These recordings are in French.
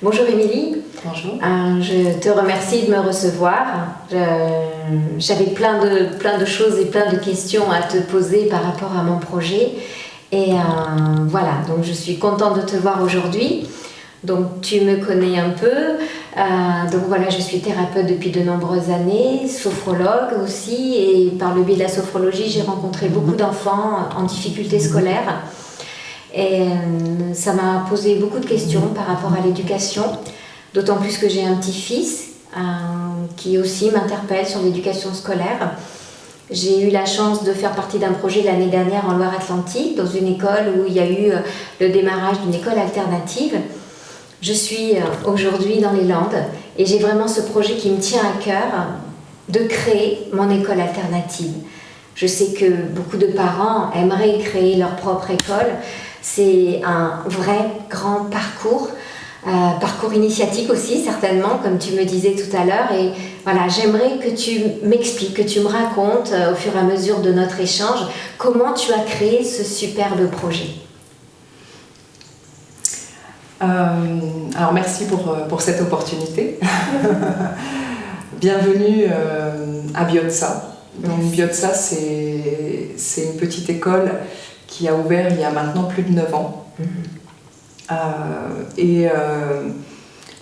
Bonjour Émilie. Bonjour. Je te remercie de me recevoir. J'avais plein de choses et plein de questions à te poser par rapport à mon projet. Et voilà, donc je suis contente de te voir aujourd'hui. Donc tu me connais un peu. Donc voilà, je suis thérapeute depuis de nombreuses années, sophrologue aussi. Et par le biais de la sophrologie, j'ai rencontré beaucoup d'enfants en difficulté scolaire. Et ça m'a posé beaucoup de questions par rapport à l'éducation, d'autant plus que j'ai un petit-fils qui aussi m'interpelle sur l'éducation scolaire. J'ai eu la chance de faire partie d'un projet l'année dernière en Loire-Atlantique, dans une école où il y a eu le démarrage d'une école alternative. Je suis aujourd'hui dans les Landes et j'ai vraiment ce projet qui me tient à cœur de créer mon école alternative. Je sais que beaucoup de parents aimeraient créer leur propre école. C'est un vrai grand parcours, parcours initiatique aussi certainement, comme tu me disais tout à l'heure. Et voilà, j'aimerais que tu m'expliques, que tu me racontes au fur et à mesure de notre échange, comment tu as créé ce superbe projet. Alors merci pour cette opportunité. Bienvenue à Biotsa. Donc Biotsa, c'est une petite école qui a ouvert il y a maintenant plus de 9 ans.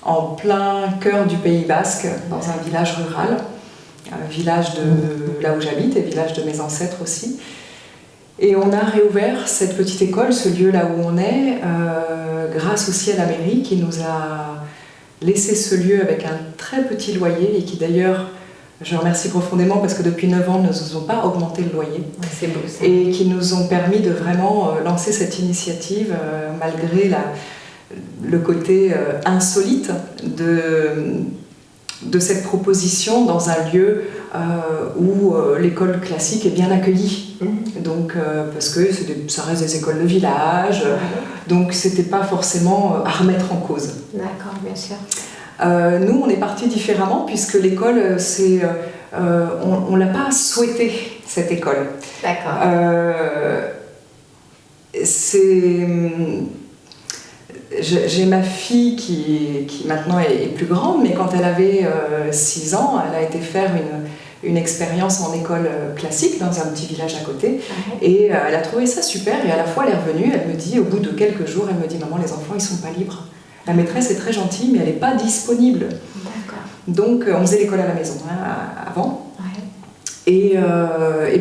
En plein cœur du Pays Basque, dans un village rural, village de là où j'habite et village de mes ancêtres aussi. Et on a réouvert cette petite école, ce lieu là où on est, grâce aussi à la mairie qui nous a laissé ce lieu avec un très petit loyer et qui d'ailleurs, je remercie profondément parce que depuis 9 ans, ne nous ont pas augmenté le loyer. C'est beau ça. Et qui nous ont permis de vraiment lancer cette initiative malgré le côté insolite de cette proposition dans un lieu où l'école classique est bien accueillie. Donc, parce que ça reste des écoles de village, donc c'était pas forcément à remettre en cause. D'accord, bien sûr. Nous, on est partis différemment puisque l'école, on l'a pas souhaité, cette école. D'accord. J'ai ma fille qui maintenant est plus grande, mais quand elle avait 6 ans, elle a été faire une expérience en école classique dans un petit village à côté. Et elle a trouvé ça super et à la fois elle est revenue, elle me dit, au bout de quelques jours, elle me dit « Maman, les enfants, ils sont pas libres. La maîtresse est très gentille, mais elle n'est pas disponible. » Donc on faisait l'école à la maison avant. Et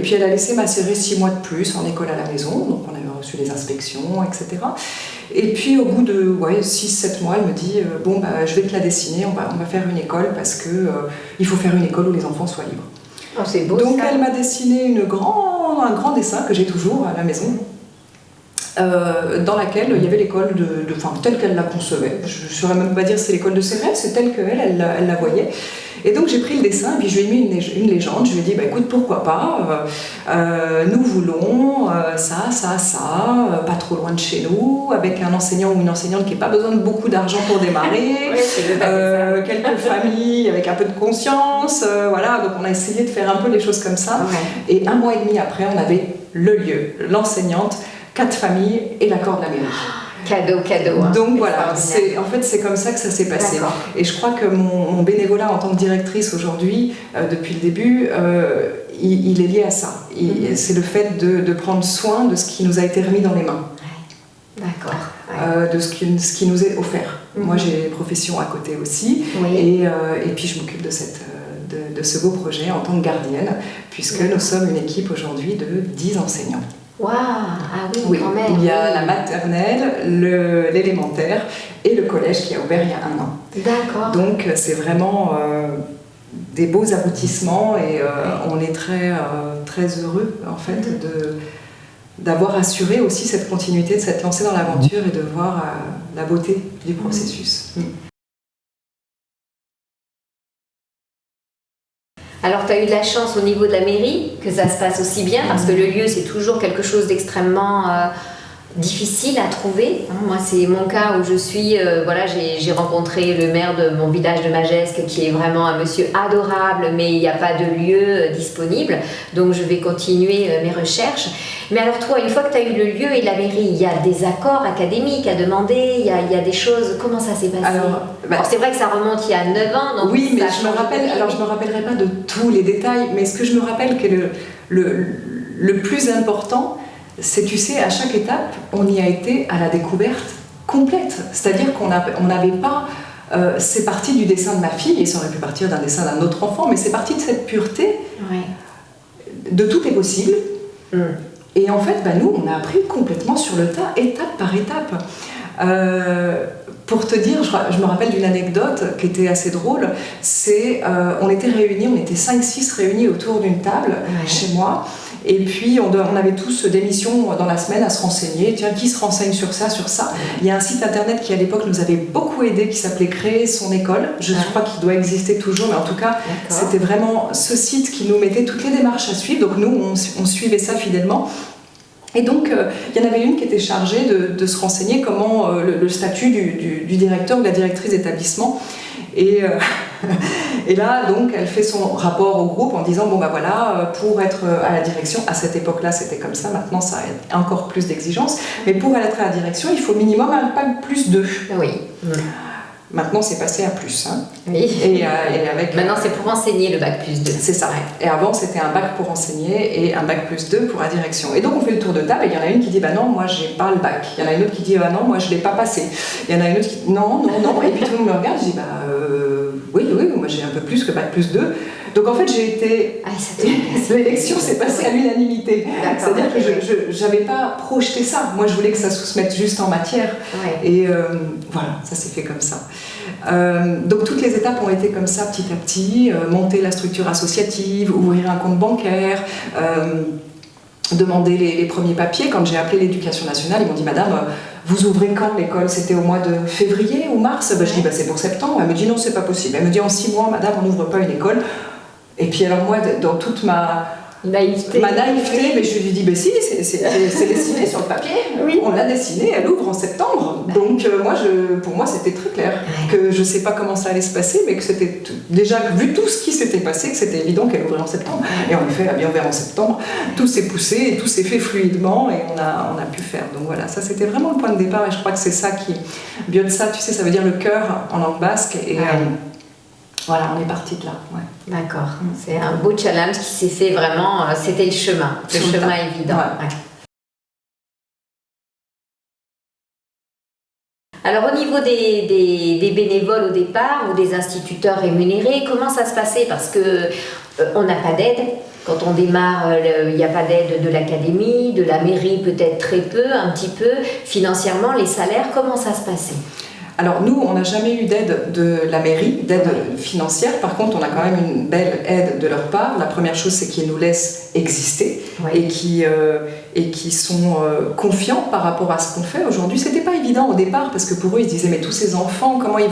puis elle a laissé macérer 6 mois de plus en école à la maison, donc on avait reçu les inspections, etc. Et puis au bout de 6-7 mois, elle me dit bon, je vais te la dessiner, on va faire une école parce que il faut faire une école où les enfants soient libres. Oh, c'est beau. Donc ça. elle m'a dessiné un grand dessin que j'ai toujours à la maison, dans laquelle il y avait l'école telle qu'elle la concevait. Je ne saurais même pas dire c'est l'école de ses rêves, c'est telle qu'elle la voyait. Et donc j'ai pris le dessin, et puis je lui ai mis une légende, je lui ai dit écoute, pourquoi pas, nous voulons ça, pas trop loin de chez nous, avec un enseignant ou une enseignante qui n'a pas besoin de beaucoup d'argent pour démarrer, quelques familles avec un peu de conscience, voilà, donc on a essayé de faire un peu les choses comme ça. Et 1 mois et demi après, on avait le lieu, l'enseignante, 4 familles et l'accord de la mairie. Cadeau. Hein. Donc voilà, c'est comme ça que ça s'est passé. Et je crois que mon bénévolat en tant que directrice aujourd'hui, depuis le début, il est lié à ça. C'est le fait de prendre soin de ce qui nous a été remis dans les mains. D'accord. De ce qui nous est offert. Moi j'ai une profession à côté aussi, et puis je m'occupe de ce beau projet en tant que gardienne, puisque nous sommes une équipe aujourd'hui de 10 enseignants. Waouh, quand même. Il y a la maternelle, l'élémentaire et le collège qui a ouvert il y a 1 an. D'accord. Donc c'est vraiment des beaux aboutissements et on est très heureux en fait d'avoir assuré aussi cette continuité, de s'être lancé dans l'aventure et de voir la beauté du processus. Alors, tu as eu de la chance au niveau de la mairie que ça se passe aussi bien, parce que le lieu, c'est toujours quelque chose d'extrêmement difficile à trouver. Moi, c'est mon cas où je suis, voilà, j'ai rencontré le maire de mon village de Magesque qui est vraiment un monsieur adorable, mais il n'y a pas de lieu disponible, donc je vais continuer mes recherches. Mais alors toi, une fois que tu as eu le lieu et la mairie, il y a des accords académiques à demander, il y a des choses, comment ça s'est passé? Alors, c'est vrai que ça remonte il y a 9 ans, donc oui, mais je me rappellerai pas de tous les détails, mais ce que je me rappelle que le plus important, c'est, tu sais, à chaque étape, on y a été à la découverte complète. C'est-à-dire qu'on n'avait pas... c'est parti du dessin de ma fille, et ça aurait pu partir d'un dessin d'un autre enfant, mais c'est parti de cette pureté, de tout est possible. Et en fait, nous, on a appris complètement sur le tas, étape par étape. Pour te dire, je me rappelle d'une anecdote qui était assez drôle, c'est on était réunis, on était 5-6 réunis autour d'une table chez moi, et puis on avait tous des missions dans la semaine à se renseigner. Tiens, qui se renseigne sur ça, sur ça? Il y a un site internet qui à l'époque nous avait beaucoup aidé, qui s'appelait Créer son école. Je crois qu'il doit exister toujours, mais en tout cas, c'était vraiment ce site qui nous mettait toutes les démarches à suivre. Donc nous, on suivait ça fidèlement. Et donc, il y en avait une qui était chargée de se renseigner comment le statut du directeur ou de la directrice d'établissement. Et là, donc, elle fait son rapport au groupe en disant, bon, voilà, pour être à la direction, à cette époque-là, c'était comme ça, maintenant, ça a encore plus d'exigences, mais pour être à la direction, il faut minimum un bac plus 2. Oui. Maintenant, c'est passé à plus. Hein. Oui. Et avec, maintenant, c'est pour enseigner le bac plus 2. C'est ça. Et avant, c'était un bac pour enseigner et un bac plus 2 pour la direction. Et donc, on fait le tour de table et il y en a une qui dit, non, moi, j'ai pas le bac. Il y en a une autre qui dit, non, moi, je l'ai pas passé. Il y en a une autre qui dit, non. Et puis, tout le monde me regarde, je dis, oui, moi, j'ai un peu plus que bac plus 2. Donc, en fait, j'ai été... l'élection s'est passée à l'unanimité. C'est-à-dire que je n'avais pas projeté ça. Moi, je voulais que ça se mette juste en matière. Et voilà, ça s'est fait comme ça. Donc toutes les étapes ont été comme ça petit à petit, monter la structure associative, ouvrir un compte bancaire, demander les premiers papiers. Quand j'ai appelé l'éducation nationale, ils m'ont dit, madame, vous ouvrez quand l'école? C'était au mois de février ou mars? Je dis, c'est pour septembre. Elle me dit, non, c'est pas possible. Elle me dit, en 6 mois, madame, on n'ouvre pas une école. Et puis alors moi, dans toute ma naïveté, mais je lui dis, si, c'est dessiné sur le papier, on l'a dessiné, elle ouvre en septembre. Donc pour moi c'était très clair, que je ne sais pas comment ça allait se passer, mais que c'était déjà, vu tout ce qui s'était passé, que c'était évident qu'elle ouvrait en septembre. Et en effet, elle a bien ouvert en septembre, tout s'est poussé, et tout s'est fait fluidement, et on a pu faire. Donc voilà, ça c'était vraiment le point de départ, et je crois que c'est ça qui... Biotsa, tu sais, ça veut dire le cœur en langue basque, et... voilà, on est parti de là. D'accord. C'est un beau challenge qui s'est fait vraiment, c'était le chemin évident. Alors au niveau des bénévoles au départ ou des instituteurs rémunérés, comment ça se passait? Parce qu'on n'a pas d'aide. Quand on démarre, il n'y a pas d'aide de l'académie, de la mairie peut-être très peu, un petit peu. Financièrement, les salaires, comment ça se passait? Alors nous, on n'a jamais eu d'aide de la mairie, d'aide financière. Par contre, on a quand même une belle aide de leur part. La première chose, c'est qu'ils nous laissent exister et qui sont confiants par rapport à ce qu'on fait. Aujourd'hui, c'était pas évident au départ parce que pour eux, ils se disaient, mais tous ces enfants, comment ils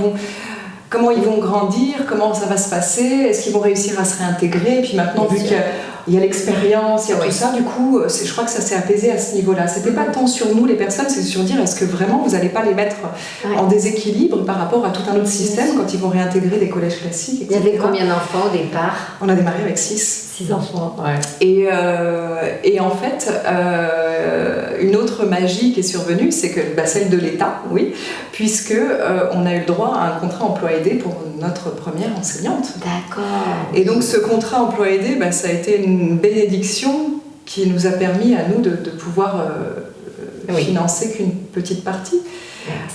vont grandir, comment ça va se passer, est-ce qu'ils vont réussir à se réintégrer? Et puis maintenant, vu qu'il y a l'expérience, il y a tout ça, du coup, je crois que ça s'est apaisé à ce niveau-là. C'était pas tant sur nous, les personnes, c'est sur dire, est-ce que vraiment vous n'allez pas les mettre en déséquilibre par rapport à tout un autre système quand ils vont réintégrer des collèges classiques, etc. Il y avait combien d'enfants au départ? On a démarré avec 6. 6 enfants, Et en fait, une autre magie qui est survenue, c'est que celle de l'État, puisque on a eu le droit à un contrat emploi aidé pour notre première enseignante. D'accord. Et donc ce contrat emploi aidé, ça a été une bénédiction qui nous a permis à nous de pouvoir financer qu'une petite partie.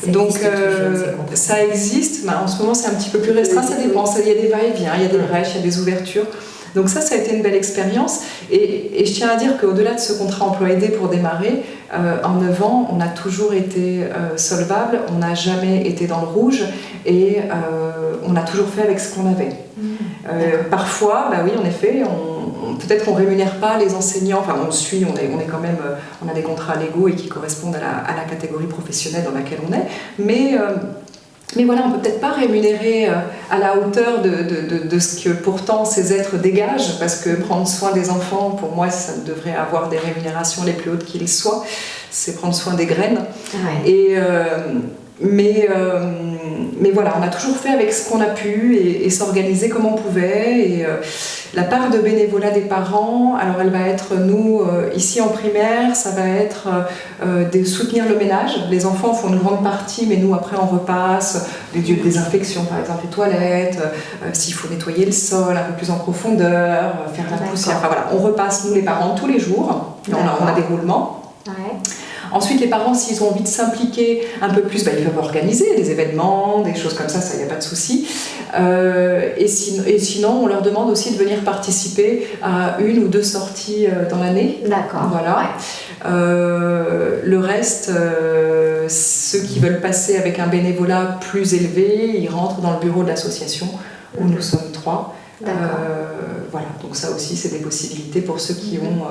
Donc ça existe, en ce moment c'est un petit peu plus restreint, ça dépend, il y a des va-et-vient, il y a des brèches, il y a des ouvertures. Donc ça a été une belle expérience et je tiens à dire qu'au-delà de ce contrat emploi aidé pour démarrer, en 9 ans, on a toujours été solvable, on n'a jamais été dans le rouge et on a toujours fait avec ce qu'on avait. Parfois, en effet, peut-être qu'on ne rémunère pas les enseignants, on suit, on est quand même, on a des contrats légaux et qui correspondent à la catégorie professionnelle dans laquelle on est, mais Mais voilà, on ne peut peut-être pas rémunérer à la hauteur de ce que pourtant ces êtres dégagent, parce que prendre soin des enfants, pour moi, ça devrait avoir des rémunérations les plus hautes qu'ils soient. C'est prendre soin des graines. Ouais. Mais voilà, on a toujours fait avec ce qu'on a pu et s'organiser comme on pouvait. Et la part de bénévolat des parents, alors elle va être, nous, ici en primaire, ça va être de soutenir le ménage. Les enfants font une grande partie, mais nous, après, on repasse les lieux de désinfection, par exemple les toilettes, s'il faut nettoyer le sol un peu plus en profondeur, faire la poussière. Enfin voilà, on repasse, nous, les parents, tous les jours. On a des roulements. Ouais. Ensuite, les parents, s'ils ont envie de s'impliquer un peu plus, ils peuvent organiser des événements, des choses comme ça, il n'y a pas de souci. Et sinon, on leur demande aussi de venir participer à 1 ou 2 sorties dans l'année. D'accord. Voilà. Ouais. Le reste, ceux qui veulent passer avec un bénévolat plus élevé, ils rentrent dans le bureau de l'association où nous sommes 3. Voilà, donc ça aussi, c'est des possibilités pour ceux qui ont...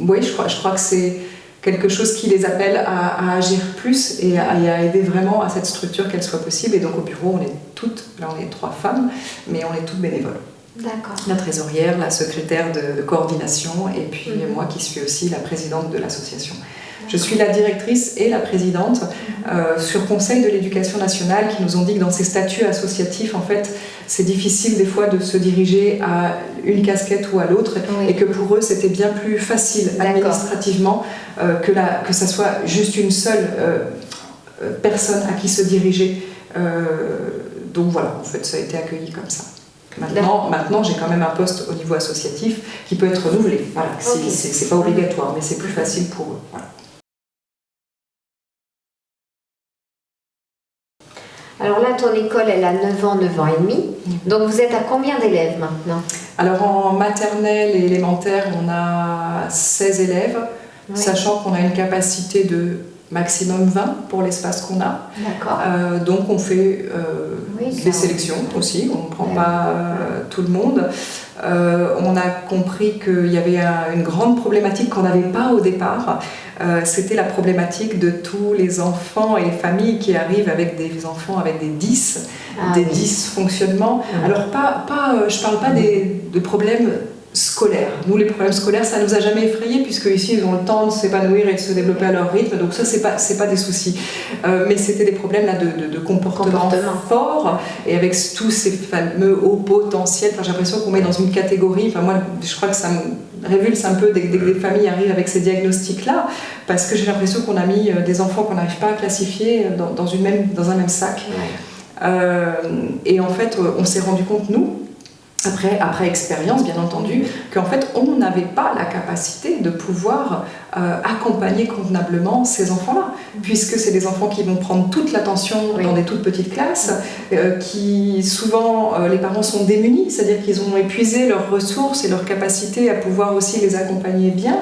oui, je crois que c'est quelque chose qui les appelle à agir plus et à aider vraiment à cette structure qu'elle soit possible. Et donc au bureau, on est toutes, là on est 3 femmes, mais on est toutes bénévoles. D'accord. La trésorière, la secrétaire de coordination et puis moi qui suis aussi la présidente de l'association. Je suis la directrice et la présidente sur conseil de l'éducation nationale qui nous ont dit que dans ces statuts associatifs, en fait, c'est difficile des fois de se diriger à une casquette ou à l'autre et que pour eux, c'était bien plus facile administrativement que ça soit juste une seule personne à qui se diriger. Donc voilà, en fait, ça a été accueilli comme ça. Maintenant, j'ai quand même un poste au niveau associatif qui peut être renouvelé. Voilà, c'est pas obligatoire, mais c'est plus facile pour eux. Voilà. Alors là, ton école, elle a 9 ans et demi. Donc vous êtes à combien d'élèves maintenant? Alors en maternelle et élémentaire, on a 16 élèves, sachant qu'on a une capacité de maximum 20 pour l'espace qu'on a. D'accord. Donc on fait des sélections aussi, on ne prend pas tout le monde. On a compris qu'il y avait une grande problématique qu'on n'avait pas au départ. C'était la problématique de tous les enfants et les familles qui arrivent avec des enfants avec des dysfonctionnements. Alors je ne parle pas de problèmes scolaires. Nous, les problèmes scolaires, ça ne nous a jamais effrayés puisque ici, ils ont le temps de s'épanouir et de se développer à leur rythme. Donc ça, c'est pas des soucis. Mais c'était des problèmes là, de comportement fort et avec tous ces fameux hauts potentiels. Enfin, j'ai l'impression qu'on met dans une catégorie. Enfin, moi, je crois que ça me révulse un peu dès que des familles arrivent avec ces diagnostics-là parce que j'ai l'impression qu'on a mis des enfants qu'on n'arrive pas à classifier dans un même sac. Ouais. Et en fait, on s'est rendu compte, nous, après expérience bien entendu, qu'en fait on n'avait pas la capacité de pouvoir accompagner convenablement ces enfants-là, puisque c'est des enfants qui vont prendre toute l'attention dans des toutes petites classes, qui souvent les parents sont démunis, c'est-à-dire qu'ils ont épuisé leurs ressources et leur capacité à pouvoir aussi les accompagner bien.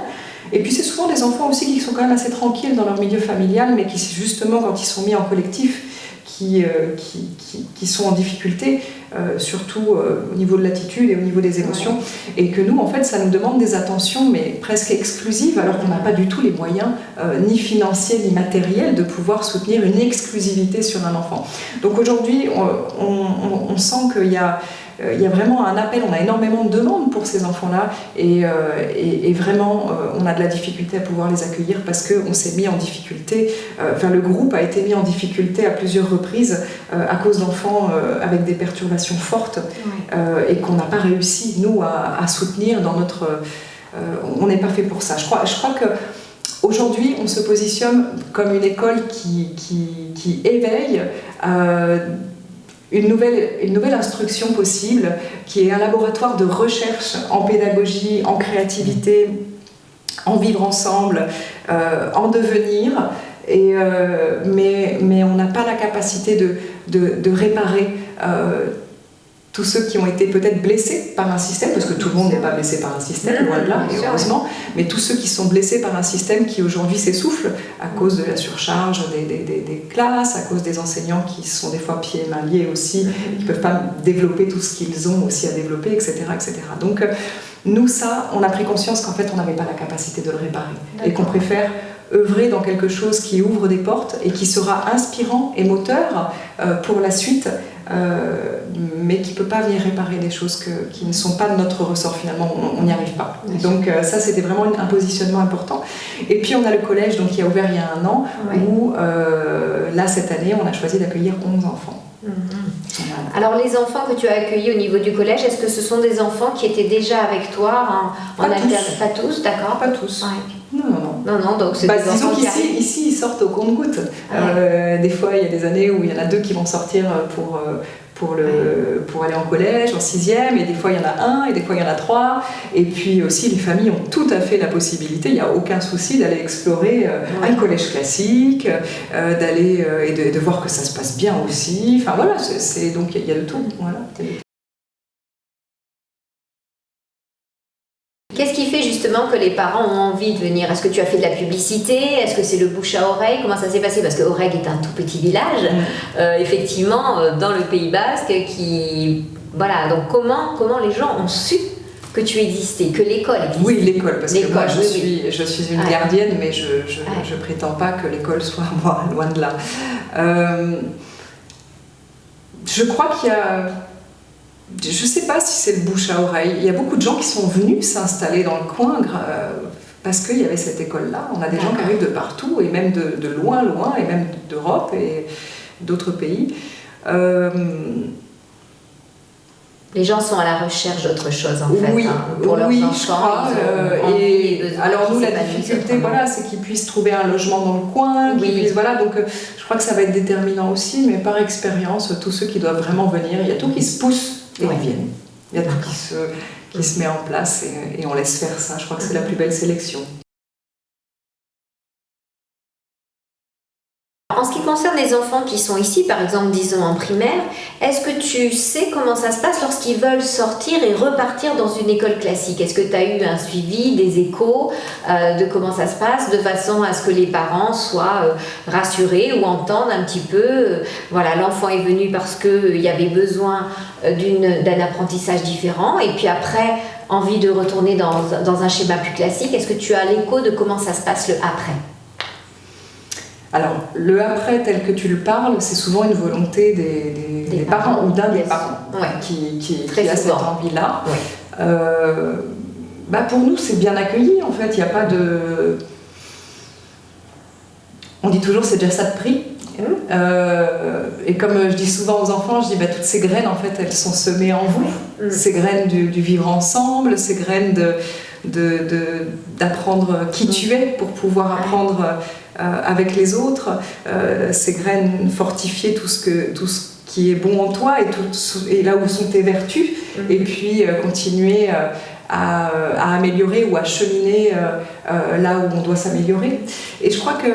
Et puis c'est souvent des enfants aussi qui sont quand même assez tranquilles dans leur milieu familial, mais qui justement quand ils sont mis en collectif, qui sont en difficulté, surtout au niveau de l'attitude et au niveau des émotions, et que nous, en fait, ça nous demande des attentions, mais presque exclusives, alors qu'on n'a pas du tout les moyens, ni financiers, ni matériels, de pouvoir soutenir une exclusivité sur un enfant. Donc aujourd'hui, on sent qu'il y a vraiment un appel, on a énormément de demandes pour ces enfants-là et vraiment on a de la difficulté à pouvoir les accueillir parce qu'on s'est mis en difficulté, le groupe a été mis en difficulté à plusieurs reprises à cause d'enfants avec des perturbations fortes et qu'on n'a pas réussi, nous, à soutenir dans notre... on n'est pas fait pour ça. Je crois que aujourd'hui, on se positionne comme une école qui éveille une nouvelle instruction possible, qui est un laboratoire de recherche en pédagogie, en créativité, en vivre ensemble, en devenir, mais on n'a pas la capacité de réparer tous ceux qui ont été peut-être blessés par un système, parce que tout le monde n'est pas blessé par un système, loin de là, et heureusement, mais tous ceux qui sont blessés par un système qui aujourd'hui s'essouffle à cause de la surcharge des classes, à cause des enseignants qui sont des fois pieds et mains liés aussi, qui ne peuvent pas développer tout ce qu'ils ont aussi à développer, etc. etc. Donc nous, ça, on a pris conscience qu'en fait, on n'avait pas la capacité de le réparer, et qu'on préfère œuvrer dans quelque chose qui ouvre des portes et qui sera inspirant et moteur pour la suite, mais qui ne peut pas venir réparer des choses qui ne sont pas de notre ressort finalement, on n'y arrive pas. Donc ça c'était vraiment un positionnement important. Et puis on a le collège donc, qui a ouvert il y a 1 an, où là cette année on a choisi d'accueillir 11 enfants. Voilà. Alors les enfants que tu as accueillis au niveau du collège, est-ce que ce sont des enfants qui étaient déjà avec toi en alternance? Pas tous, d'accord. Pas tous. Non, donc c'est des disons enfants qu'ici ils sortent au compte-gouttes. Des fois il y a des années où il y en a 2 qui vont sortir pour aller en collège, en 6e, et des fois il y en a 1, et des fois il y en a 3, et puis aussi les familles ont tout à fait la possibilité, il n'y a aucun souci d'aller explorer un collège classique, d'aller et de voir que ça se passe bien aussi, enfin voilà, donc il y a de tout, voilà. Qu'est-ce qui fait justement que les parents ont envie de venir? Est-ce que tu as fait de la publicité? Est-ce que c'est le bouche à oreille? Comment ça s'est passé? Parce que Oreg est un tout petit village, effectivement, dans le Pays Basque, voilà, donc comment les gens ont su que tu existais, que l'école existait? Oui, l'école, parce que moi je suis une gardienne, mais je prétends pas que l'école soit moi, loin de là. Je crois qu'il y a... Je ne sais pas si c'est le bouche à oreille. Il y a beaucoup de gens qui sont venus s'installer dans le coin parce qu'il y avait cette école-là. On a des gens qui arrivent de partout, et même de loin, et même d'Europe et d'autres pays. Les gens sont à la recherche d'autre chose, en fait, pour leurs enfants. Je crois. Alors nous, la difficulté, c'est qu'ils puissent trouver un logement dans le coin, donc je crois que ça va être déterminant aussi, mais par expérience, tous ceux qui doivent vraiment venir, il y a tout qui se pousse et ils viennent. Il y a tout qui se met en place et on laisse faire ça. Je crois que c'est la plus belle sélection. En ce qui concerne les enfants qui sont ici, par exemple, disons en primaire, est-ce que tu sais comment ça se passe lorsqu'ils veulent sortir et repartir dans une école classique? Est-ce que tu as eu un suivi, des échos de comment ça se passe, de façon à ce que les parents soient rassurés ou entendent un petit peu, voilà, l'enfant est venu parce qu'il y avait besoin d'un apprentissage différent, et puis après, envie de retourner dans un schéma plus classique. Est-ce que tu as l'écho de comment ça se passe le après? Alors, le après tel que tu le parles, c'est souvent une volonté des parents ou d'un des parents qui a cette envie-là. Pour nous, c'est bien accueilli, en fait. Il n'y a pas de... On dit toujours, c'est déjà ça de prix. Et comme je dis souvent aux enfants, je dis toutes ces graines, en fait, elles sont semées en vous. Ces graines du vivre ensemble, ces graines d'apprendre qui tu es pour pouvoir apprendre avec les autres, ces graines fortifier tout ce qui est bon en toi et là où sont tes vertus, et puis continuer à améliorer ou à cheminer là où on doit s'améliorer. Et je crois que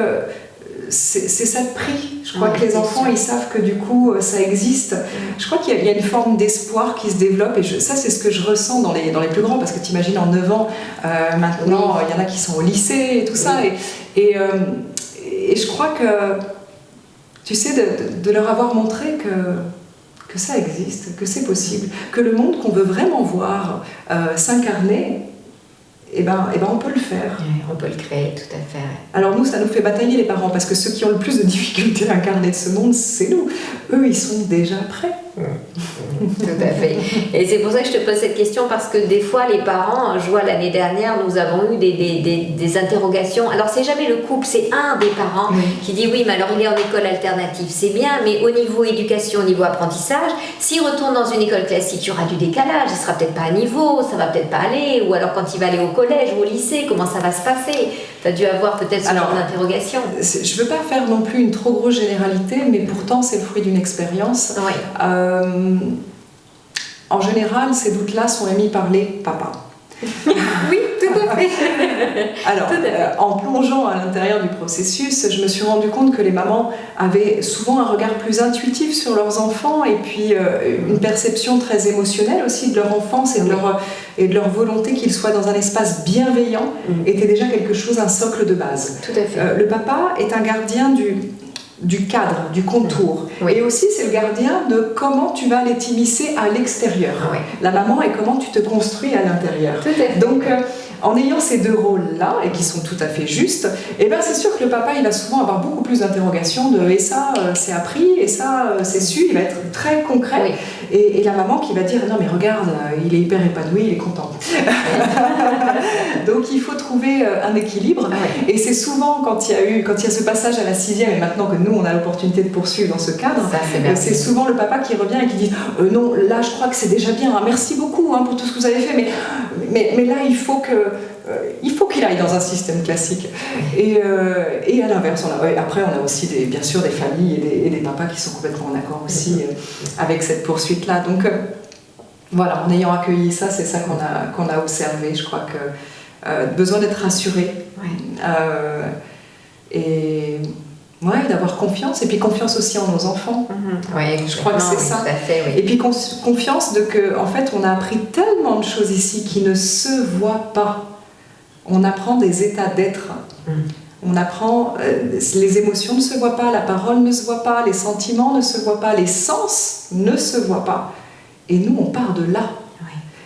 c'est ça de prix. Je crois que les enfants, ils savent que du coup, ça existe. Je crois qu'il y a une forme d'espoir qui se développe, et ça, c'est ce que je ressens dans les plus grands, parce que tu imagines, en 9 ans, maintenant, il y en a qui sont au lycée et tout ça. Et je crois que, tu sais, de leur avoir montré que ça existe, que c'est possible, que le monde qu'on veut vraiment voir s'incarner, on peut le faire. On peut le créer, tout à fait. Alors nous, ça nous fait batailler les parents, parce que ceux qui ont le plus de difficultés à incarner ce monde, c'est nous. Eux, ils sont déjà prêts. Tout à fait. Et c'est pour ça que je te pose cette question, parce que des fois, les parents, je vois l'année dernière, nous avons eu des interrogations. Alors, c'est jamais le couple, c'est un des parents qui dit oui, mais alors il est en école alternative, c'est bien, mais au niveau éducation, au niveau apprentissage, s'il retourne dans une école classique, il y aura du décalage, il sera peut-être pas à niveau, ça va peut-être pas aller, ou alors quand il va aller au collège ou au lycée, comment ça va se passer? Tu as dû avoir peut-être ce genre d'interrogation. Je veux pas faire non plus une trop grosse généralité, mais pourtant c'est le fruit d'une expérience. En général, ces doutes-là sont émis par les papas. Oui, tout à fait. Alors, en plongeant à l'intérieur du processus, je me suis rendu compte que les mamans avaient souvent un regard plus intuitif sur leurs enfants, et puis une perception très émotionnelle aussi de leur enfance et de leur volonté qu'ils soient dans un espace bienveillant était déjà quelque chose, un socle de base. Tout à fait. Le papa est un gardien du cadre, du contour. Et aussi, c'est le gardien de comment tu vas aller t'immiscer à l'extérieur. La maman est comment tu te construis à l'intérieur. Donc, en ayant ces deux rôles-là, et qui sont tout à fait justes, et ben c'est sûr que le papa, il va souvent avoir beaucoup plus d'interrogations de « et ça, c'est appris, et ça, c'est su », il va être très concret. Oui. Et la maman qui va dire « non mais regarde, il est hyper épanoui, il est content ». Donc il faut trouver un équilibre, et c'est souvent quand il y a ce passage à la 6e, et maintenant que nous, on a l'opportunité de poursuivre dans ce cadre, c'est souvent le papa qui revient et qui dit « non, là, je crois que c'est déjà bien, hein, merci beaucoup hein, pour tout ce que vous avez fait, mais là, il faut qu'il aille dans un système classique. » Et à l'inverse, après, on a aussi bien sûr des familles et des papas qui sont complètement en accord aussi avec cette poursuite-là. Donc voilà, en ayant accueilli ça, c'est ça qu'on a observé. Je crois que besoin d'être rassuré et d'avoir confiance, et puis confiance aussi en nos enfants. Je crois que c'est ça. Tout à fait, oui. Et puis confiance en fait, on a appris tellement de choses ici qui ne se voient pas. On apprend des états d'être. On apprend, les émotions ne se voient pas, la parole ne se voit pas, les sentiments ne se voient pas, les sens ne se voient pas. Et nous, on part de là.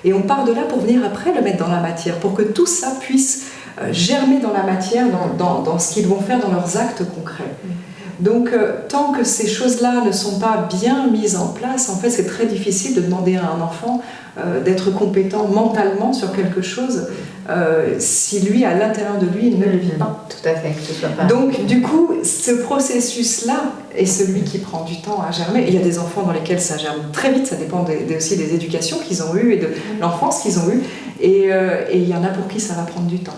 Et on part de là pour venir après le mettre dans la matière, pour que tout ça puisse germer dans la matière, dans ce qu'ils vont faire dans leurs actes concrets. Donc, tant que ces choses-là ne sont pas bien mises en place, en fait, c'est très difficile de demander à un enfant d'être compétent mentalement sur quelque chose si lui, à l'intérieur de lui, il ne le vit pas. Tout à fait, que ce soit pas... Donc, du coup, ce processus-là est celui qui prend du temps à germer. Et il y a des enfants dans lesquels ça germe très vite, ça dépend aussi des éducations qu'ils ont eues et de l'enfance qu'ils ont eue. Et il y en a pour qui ça va prendre du temps.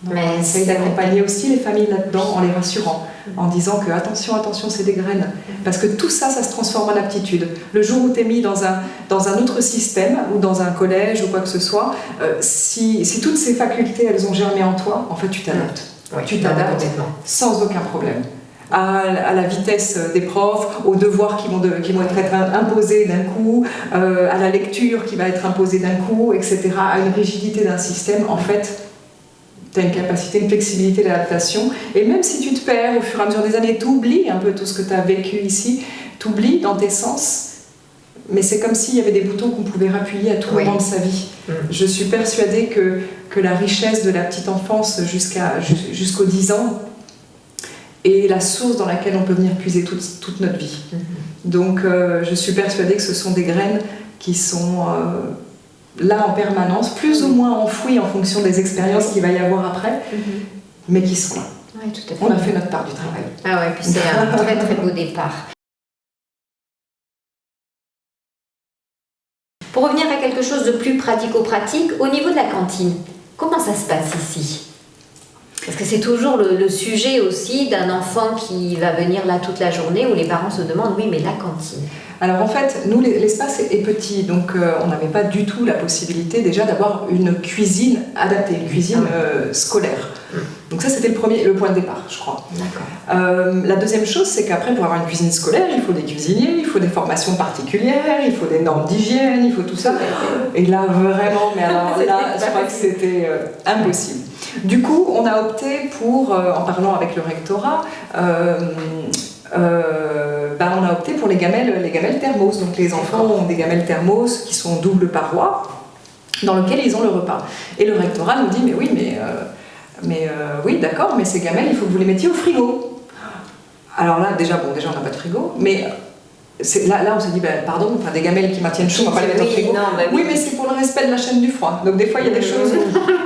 Donc, on essaye d'accompagner aussi les familles là-dedans en les rassurant, en disant que attention, c'est des graines. Parce que tout ça, ça se transforme en aptitude. Le jour où tu es mis dans un autre système, ou dans un collège, ou quoi que ce soit, si toutes ces facultés, elles ont germé en toi, en fait, tu t'adaptes. Tu t'adaptes sans aucun problème. À la vitesse des profs, aux devoirs qui vont être imposés d'un coup, à la lecture qui va être imposée d'un coup, etc., à une rigidité d'un système, en fait, tu as une capacité, une flexibilité d'adaptation. Et même si tu te perds au fur et à mesure des années, tu oublies un peu tout ce que tu as vécu ici, tu oublies dans tes sens, mais c'est comme s'il y avait des boutons qu'on pouvait appuyer à tout moment de sa vie. Je suis persuadée que la richesse de la petite enfance jusqu'aux 10 ans est la source dans laquelle on peut venir puiser toute notre vie. Donc je suis persuadée que ce sont des graines qui sont... là en permanence, plus ou moins enfouis en fonction des expériences qu'il va y avoir après, mais qui sont là. Oui, tout à fait. On a fait notre part du travail. Ah ouais, puis c'est un très très beau départ. Pour revenir à quelque chose de plus pratico-pratique, au niveau de la cantine, comment ça se passe ici ? Parce que c'est toujours le sujet aussi d'un enfant qui va venir là toute la journée où les parents se demandent « oui, mais la cantine ?» Alors en fait, nous, l'espace est petit, donc on n'avait pas du tout la possibilité déjà d'avoir une cuisine adaptée, une cuisine scolaire. Donc ça, c'était le point de départ, je crois. La deuxième chose, c'est qu'après, pour avoir une cuisine scolaire, il faut des cuisiniers, il faut des formations particulières, il faut des normes d'hygiène, il faut tout ça. Et là, vraiment, mais alors là, je crois que c'était impossible. Du coup, on a opté pour, en parlant avec le rectorat, on a opté pour les gamelles thermos. Donc les enfants ont des gamelles thermos qui sont double paroi, dans lesquelles ils ont le repas. Et le rectorat nous dit « mais oui, oui, d'accord, mais ces gamelles, il faut que vous les mettiez au frigo. » Alors là, déjà, on n'a pas de frigo, mais là on s'est dit pardon, des gamelles qui maintiennent chaud, on va pas les mettre au frigo. Oui, mais c'est pour le respect de la chaîne du froid. Donc des fois, il y a des choses...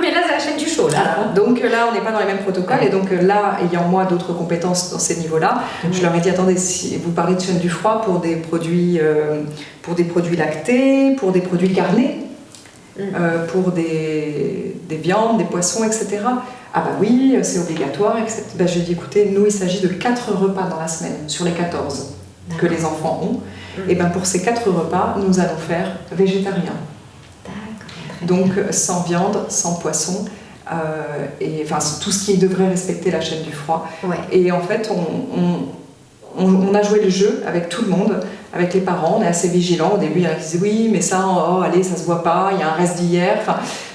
Mais là, c'est la chaîne du chaud, là. Donc là, on n'est pas dans les mêmes protocoles. Et donc là, ayant moi d'autres compétences dans ces niveaux-là, je leur ai dit, attendez, si vous parlez de chaîne du froid pour des produits lactés, pour des produits carnés, pour des viandes, des poissons, etc. Ah bah oui, c'est obligatoire, etc. J'ai dit, écoutez, nous, il s'agit de 4 repas dans la semaine, sur les 14 que les enfants ont. Et pour ces 4 repas, nous allons faire végétarien. Donc sans viande, sans poisson, et tout ce qui devrait respecter la chaîne du froid. Et en fait, on a joué le jeu avec tout le monde, avec les parents, on est assez vigilants. Au début, il y en a qui disaient oui, mais ça, allez, ça se voit pas, il y a un reste d'hier.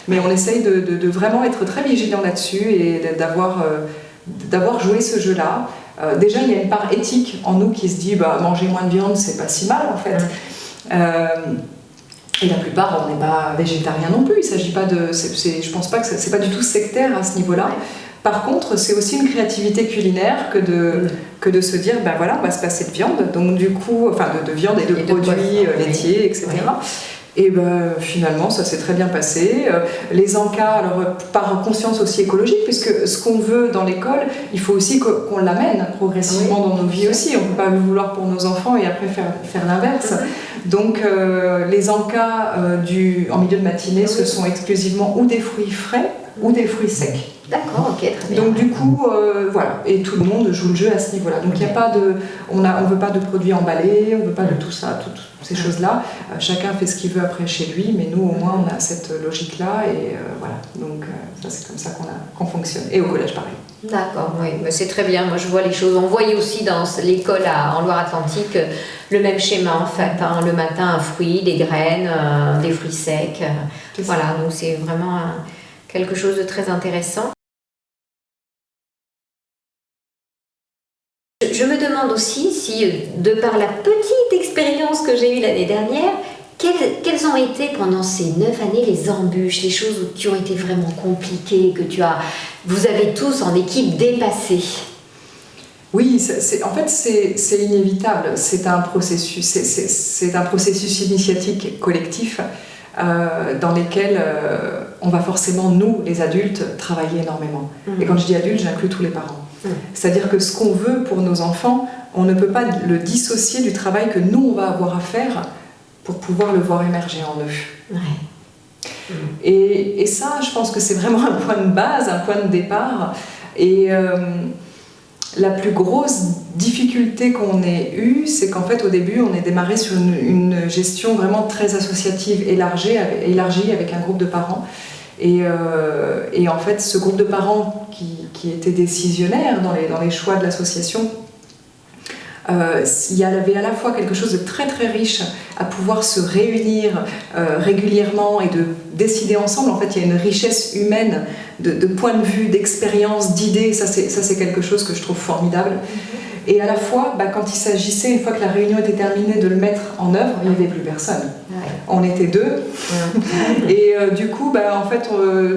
Mais on essaye de vraiment être très vigilants là-dessus et d'avoir joué ce jeu-là. Déjà, il y a une part éthique en nous qui se dit manger moins de viande, c'est pas si mal en fait. Et la plupart, on n'est pas végétarien non plus. Il s'agit pas de, je pense pas que c'est pas du tout sectaire à ce niveau-là. Ouais. Par contre, c'est aussi une créativité culinaire que de se dire, ben voilà, on va se passer de viande, donc du coup, enfin de viande et de produits laitiers, etc. Ouais. Et ben, finalement, ça s'est très bien passé. Les encas, alors par conscience aussi écologique, puisque ce qu'on veut dans l'école, il faut aussi qu'on l'amène progressivement dans nos vies aussi. On ne peut pas le vouloir pour nos enfants et après faire l'inverse. Donc les encas en milieu de matinée, ce sont exclusivement ou des fruits frais ou des fruits secs. D'accord, ok, très bien. Donc du coup, voilà, et tout le monde joue le jeu à ce niveau-là. Donc il n'y a pas de, on veut pas de produits emballés, on veut pas de tout ça, toutes ces choses-là. Chacun fait ce qu'il veut après chez lui, mais nous au moins on a cette logique-là et voilà. Donc ça c'est comme ça qu'on fonctionne. Et au collège pareil. D'accord, oui, mais c'est très bien. Moi je vois les choses. On voyait aussi dans l'école en Loire-Atlantique le même schéma en fait. Hein. Le matin un fruit, des graines, des fruits secs. Voilà, donc c'est vraiment quelque chose de très intéressant. Je me demande aussi si, de par la petite expérience que j'ai eue l'année dernière, quelles ont été pendant ces 9 années les embûches, les choses qui ont été vraiment compliquées, que vous avez tous en équipe dépassé? Oui, en fait c'est inévitable, c'est un processus initiatique collectif dans lesquels on va forcément, nous, les adultes, travailler énormément. Et quand je dis adultes, j'inclus tous les parents. C'est-à-dire que ce qu'on veut pour nos enfants, on ne peut pas le dissocier du travail que nous, on va avoir à faire pour pouvoir le voir émerger en eux. Ouais. Et ça, je pense que c'est vraiment un point de base, un point de départ. Et la plus grosse difficulté qu'on ait eue, c'est qu'en fait, au début, on est démarré sur une gestion vraiment très associative, élargie avec un groupe de parents. Et en fait, ce groupe de parents qui était décisionnaire dans les choix de l'association, il y avait à la fois quelque chose de très très riche à pouvoir se réunir régulièrement et de décider ensemble. En fait, il y a une richesse humaine de points de vue, d'expériences, d'idées. Ça, c'est quelque chose que je trouve formidable. Et à la fois, quand il s'agissait, une fois que la réunion était terminée, de le mettre en œuvre, il n'y avait plus personne. Ouais. On était 2. Et du coup, en fait,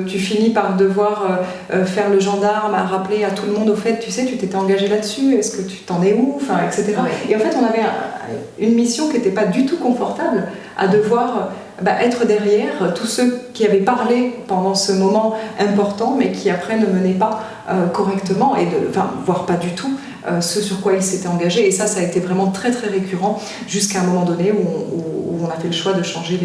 tu finis par devoir faire le gendarme, à rappeler à tout le monde, au fait, tu sais, tu t'étais engagé là-dessus, est-ce que tu t'en es où, enfin, etc. Ouais. Et en fait, on avait une mission qui n'était pas du tout confortable, à devoir être derrière tous ceux qui avaient parlé pendant ce moment important, mais qui après ne menaient pas correctement, voire pas du tout, ce sur quoi ils s'étaient engagés. Et ça a été vraiment très très récurrent jusqu'à un moment donné où on a fait le choix de changer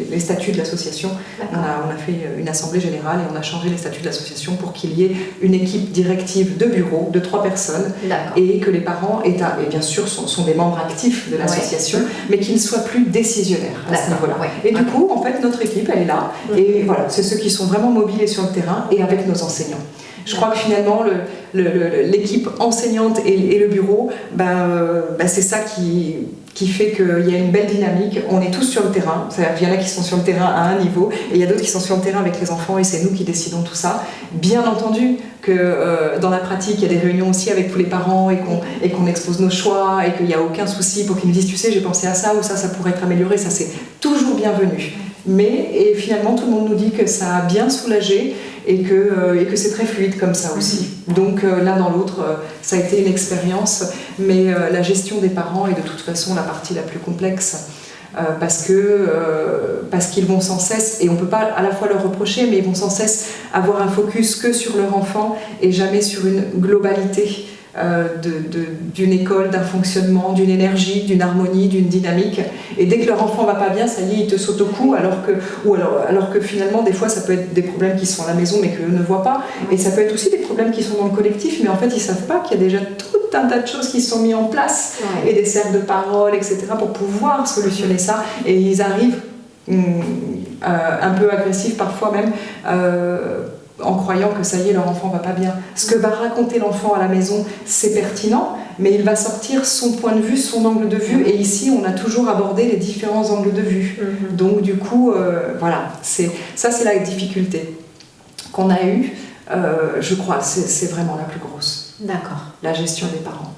les statuts de l'association. On a fait une assemblée générale et on a changé les statuts de l'association pour qu'il y ait une équipe directive de bureau de 3 personnes et que les parents et bien sûr sont des membres actifs de l'association, mais qu'ils ne soient plus décisionnaire à ce niveau-là. Ouais. Et du coup, en fait, notre équipe, elle est là. Et voilà, c'est ceux qui sont vraiment mobiles et sur le terrain et avec nos enseignants. Je crois que finalement, l'équipe enseignante et le bureau, c'est ça qui fait qu'il y a une belle dynamique. On est tous sur le terrain. C'est-à-dire qu'il y en a qui sont sur le terrain à un niveau et il y a d'autres qui sont sur le terrain avec les enfants et c'est nous qui décidons tout ça. Bien entendu que dans la pratique, il y a des réunions aussi avec tous les parents et qu'on expose nos choix et qu'il n'y a aucun souci pour qu'ils nous disent « tu sais, j'ai pensé à ça ou ça pourrait être amélioré ». Ça, c'est toujours bienvenu. Et finalement, tout le monde nous dit que ça a bien soulagé et que c'est très fluide comme ça aussi. Donc l'un dans l'autre, ça a été une expérience, mais la gestion des parents est de toute façon la partie la plus complexe parce qu'ils vont sans cesse, et on ne peut pas à la fois leur reprocher, mais ils vont sans cesse avoir un focus que sur leur enfant et jamais sur une globalité d'une école, d'un fonctionnement, d'une énergie, d'une harmonie, d'une dynamique. Et dès que leur enfant va pas bien, ça y est, ils te sautent au cou, alors que finalement, des fois, ça peut être des problèmes qui sont à la maison mais qu'eux ne voient pas. Et ça peut être aussi des problèmes qui sont dans le collectif, mais en fait, ils savent pas qu'il y a déjà tout un tas de choses qui sont mises en place, et des cercles de parole, etc., pour pouvoir solutionner ça. Et ils arrivent un peu agressifs parfois même, en croyant que ça y est, leur enfant va pas bien. Ce que va raconter l'enfant à la maison, c'est pertinent, mais il va sortir son point de vue, son angle de vue, et ici, on a toujours abordé les différents angles de vue. Donc, du coup, voilà, c'est la difficulté qu'on a eue, je crois, c'est vraiment la plus grosse. D'accord. La gestion des parents.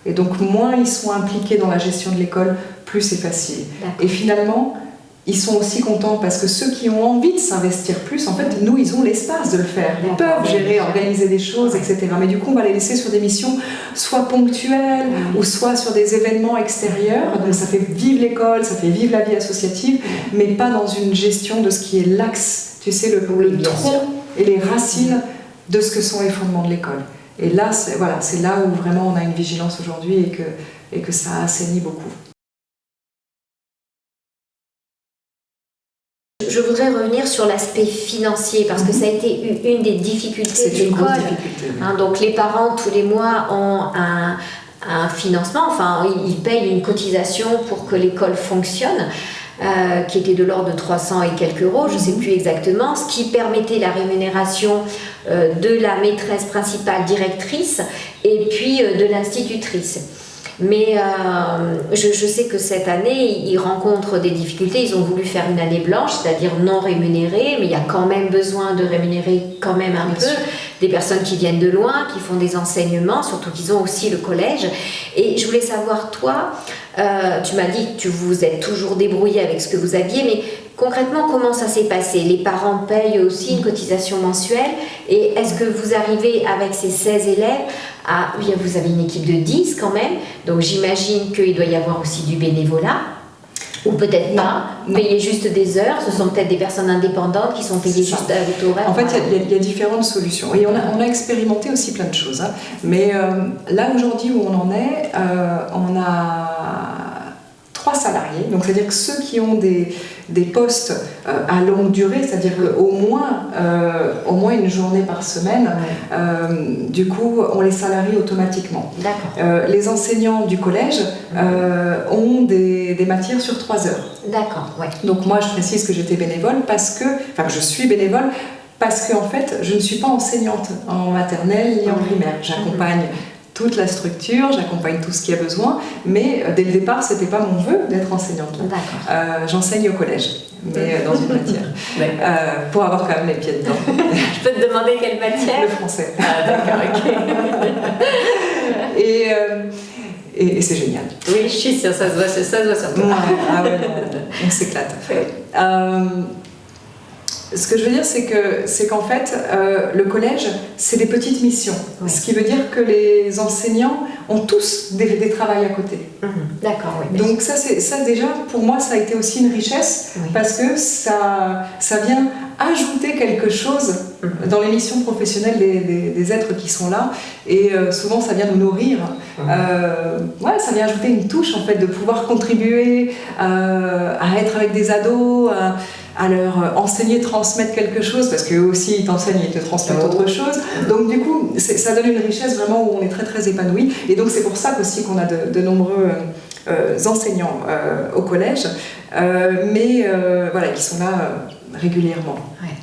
Et donc, moins ils sont impliqués dans la gestion de l'école, plus c'est facile. Et finalement, ils sont aussi contents parce que ceux qui ont envie de s'investir plus, en fait, nous, ils ont l'espace de le faire. Ils peuvent gérer, organiser des choses, etc. Mais du coup, on va les laisser sur des missions soit ponctuelles ou soit sur des événements extérieurs. Donc ça fait vivre l'école, ça fait vivre la vie associative, mais pas dans une gestion de ce qui est l'axe, tu sais, le tronc et les racines de ce que sont les fondements de l'école. Et là, c'est là où vraiment on a une vigilance aujourd'hui et que ça assainit beaucoup. Je voudrais revenir sur l'aspect financier parce que ça a été une des difficultés de l'école. Donc les parents tous les mois ont un financement, enfin ils payent une cotisation pour que l'école fonctionne. Qui était de l'ordre de 300 et quelques euros, je ne sais plus exactement, ce qui permettait la rémunération de la maîtresse principale directrice et puis de l'institutrice. Mais je sais que cette année, ils rencontrent des difficultés. Ils ont voulu faire une année blanche, c'est-à-dire non rémunérée, mais il y a quand même besoin de rémunérer quand même un peu des personnes qui viennent de loin, qui font des enseignements, surtout qu'ils ont aussi le collège. Et je voulais savoir, toi, tu m'as dit que vous êtes toujours débrouillé avec ce que vous aviez, mais concrètement, comment ça s'est passé? Les parents payent aussi une cotisation mensuelle et est-ce que vous arrivez avec ces 16 élèves vous avez une équipe de 10 quand même, donc j'imagine qu'il doit y avoir aussi du bénévolat, ou peut-être pas, payer juste des heures, ce sont peut-être des personnes indépendantes qui sont payées juste à taux horaire. En fait, il y a différentes solutions. Et on a expérimenté aussi plein de choses. Hein. Mais là, aujourd'hui, où on en est, on a 3 salariés. Donc, c'est-à-dire que ceux qui ont des postes à longue durée, c'est-à-dire qu'au moins une journée par semaine, du coup, on les salarie automatiquement. Les enseignants du collège ont des matières sur 3 heures. D'accord, ouais. Donc moi, je précise que j'étais bénévole je suis bénévole parce qu'en fait, je ne suis pas enseignante en maternelle ni en primaire. J'accompagne toute la structure, j'accompagne tout ce qu'il y a besoin, mais dès le départ, c'était pas mon vœu d'être enseignante. J'enseigne au collège, mais dans une matière, pour avoir quand même les pieds dedans. Je peux te demander quelle matière? Le français. Ah d'accord, ok. Et c'est génial. Oui, je suis sûre, ça se voit sur toi. On s'éclate. Ce que je veux dire, c'est qu'en fait, le collège, c'est des petites missions. Oui. Ce qui veut dire que les enseignants ont tous des travails à côté. D'accord, oui. Donc ça déjà, pour moi, ça a été aussi une richesse, parce que ça vient ajouter quelque chose dans les missions professionnelles des êtres qui sont là. Et souvent, ça vient nous nourrir. Ça vient ajouter une touche, en fait, de pouvoir contribuer à être avec des ados, à leur enseigner, transmettre quelque chose, parce qu'eux aussi ils t'enseignent et ils te transmettent autre chose. Donc du coup, ça donne une richesse vraiment où on est très très épanoui. Et donc c'est pour ça qu'aussi qu'on a de nombreux enseignants au collège, qui sont là régulièrement. Ouais.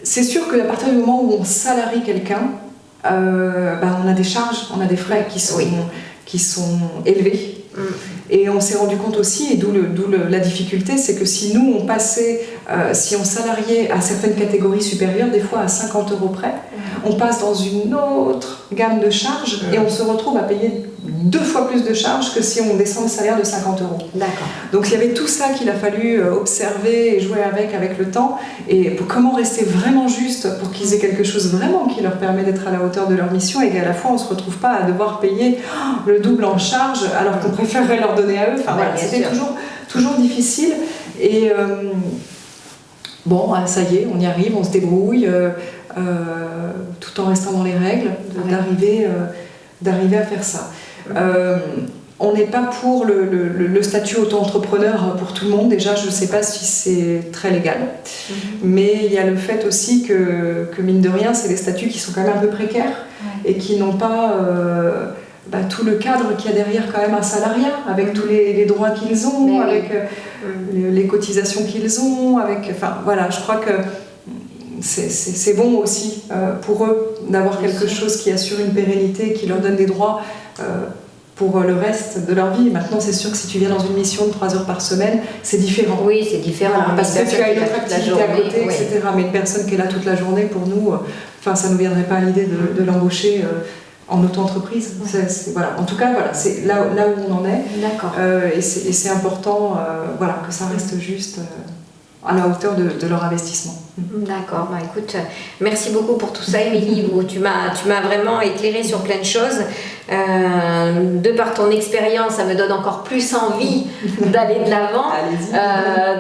C'est sûr qu'à partir du moment où on salarie quelqu'un, on a des charges, on a des frais qui sont élevés. Et on s'est rendu compte aussi, et d'où la difficulté, c'est que si nous on passait, si on salariait à certaines catégories supérieures, des fois à 50 € près, on passe dans une autre gamme de charges et on se retrouve à payer 2 fois plus de charges que si on descend le salaire de 50 €. D'accord. Donc il y avait tout ça qu'il a fallu observer et jouer avec le temps, et pour comment rester vraiment juste pour qu'ils aient quelque chose vraiment qui leur permet d'être à la hauteur de leur mission, et qu'à la fois on ne se retrouve pas à devoir payer le double en charge alors qu'on préférerait leur donner à eux. C'était toujours difficile. Et ça y est, on y arrive, on se débrouille, tout en restant dans les règles, d'arriver à faire ça. On n'est pas pour le statut auto-entrepreneur pour tout le monde. Déjà, je ne sais pas si c'est très légal. Mais il y a le fait aussi que mine de rien, c'est des statuts qui sont quand même un peu précaires et qui n'ont pas tout le cadre qu'il y a derrière quand même un salariat, avec tous les droits qu'ils ont, avec les cotisations qu'ils ont, je crois que c'est bon aussi pour eux d'avoir quelque chose qui assure une pérennité, qui leur donne des droits pour le reste de leur vie. Maintenant, c'est sûr que si tu viens dans une mission de 3 heures par semaine, c'est différent. Oui, c'est différent. Parce que tu as une autre activité à côté, etc. Mais une personne qui est là toute la journée, pour nous, ça ne nous viendrait pas à l'idée de l'embaucher en auto-entreprise. Voilà. En tout cas, voilà, c'est là où on en est. D'accord. Et c'est important voilà, que ça reste juste à la hauteur de leur investissement. D'accord, bah écoute, merci beaucoup pour tout ça, Émilie. Tu m'as vraiment éclairé sur plein de choses. De par ton expérience, ça me donne encore plus envie d'aller de l'avant,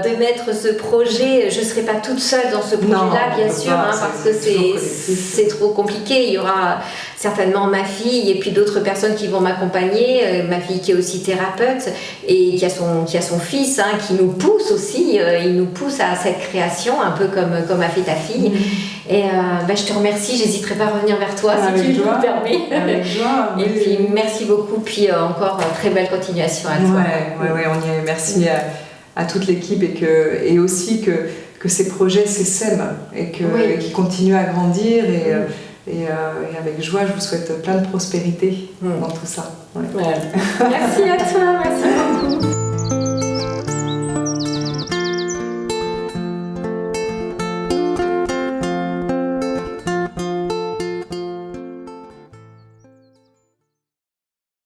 de mettre ce projet. Je ne serai pas toute seule dans ce projet-là, bien sûr, parce que c'est trop compliqué. Il y aura certainement ma fille et puis d'autres personnes qui vont m'accompagner. Ma fille qui est aussi thérapeute et qui a son fils, qui nous pousse aussi. Il nous pousse à cette création, un peu comme a fait ta fille. Et je te remercie, j'hésiterai pas à revenir vers toi si tu me permets. Avec joie. Et puis merci beaucoup, puis encore très belle continuation à toi. Ouais, on y est. Merci à toute l'équipe et aussi que ces projets s'essaiment et qu'ils continuent à grandir et avec joie, je vous souhaite plein de prospérité dans tout ça. Merci à toi, merci beaucoup.